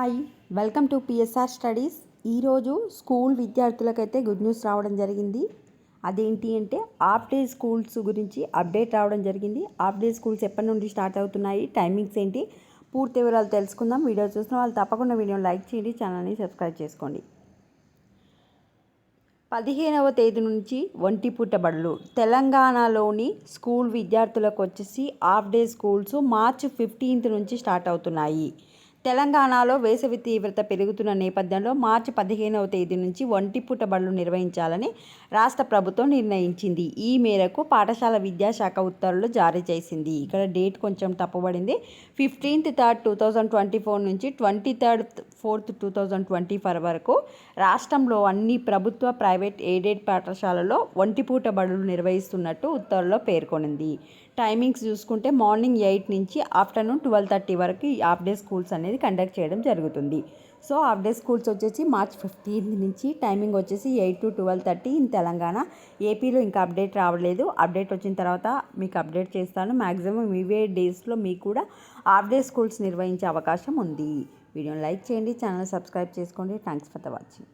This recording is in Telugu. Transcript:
Hi, welcome to PSR studies. ఈరోజు స్కూల్ విద్యార్థులకైతే గుడ్ న్యూస్ రావడం జరిగింది. అదేంటి అంటే హాఫ్ డే స్కూల్స్ గురించి అప్డేట్ రావడం జరిగింది. హాఫ్ డే స్కూల్స్ ఎప్పటి నుండి స్టార్ట్ అవుతున్నాయి, టైమింగ్స్ ఏంటి, పూర్తి వివరాలు తెలుసుకుందాం. వీడియో చూసిన వాళ్ళు తప్పకుండా వీడియోని లైక్ చేయండి, ఛానల్ని సబ్స్క్రైబ్ చేసుకోండి. 15వ తేదీ నుంచి ఒంటిపూట బడులు తెలంగాణలోని స్కూల్ విద్యార్థులకు వచ్చేసి హాఫ్ డే స్కూల్స్ మార్చి 15th నుంచి స్టార్ట్ అవుతున్నాయి. తెలంగాణలో వేసవి తీవ్రత పెరుగుతున్న నేపథ్యంలో మార్చి 15వ తేదీ నుంచి ఒంటిపూట బడులు నిర్వహించాలని రాష్ట్ర ప్రభుత్వం నిర్ణయించింది. ఈ మేరకు పాఠశాల విద్యాశాఖ ఉత్తర్వులు జారీ చేసింది. ఇక్కడ డేట్ కొంచెం తప్పుబడింది. 15th 3rd 2024 నుంచి 23rd 4th 2024 వరకు రాష్ట్రంలో అన్ని ప్రభుత్వ, ప్రైవేట్, ఎయిడెడ్ పాఠశాలలో ఒంటిపూట బడులు నిర్వహిస్తున్నట్టు ఉత్తర్వుల్లో పేర్కొనింది. టైమింగ్స్ చూసుకుంటే మార్నింగ్ 8 నుంచి ఆఫ్టర్నూన్ 12:30 వరకు ఈ హాఫ్ డే స్కూల్స్ అనేది కండక్ట్ చేయడం జరుగుతుంది. సో హాఫ్ డే స్కూల్స్ వచ్చేసి మార్చ్ 15 నుంచి టైమింగ్ వచ్చేసి 8 to 12:30 ఇన్ తెలంగాణ. ఏపీలో ఇంకా అప్డేట్ రావలేదు. అప్డేట్ వచ్చిన తర్వాత మీకు అప్డేట్ చేస్తాను. మ్యాక్సిమం ఇవే డేస్లో మీకు కూడా హాఫ్ డే స్కూల్స్ నిర్వహించే అవకాశం ఉంది. వీడియోని లైక్ చేయండి, ఛానల్ సబ్స్క్రైబ్ చేసుకోండి. Thanks for the watching.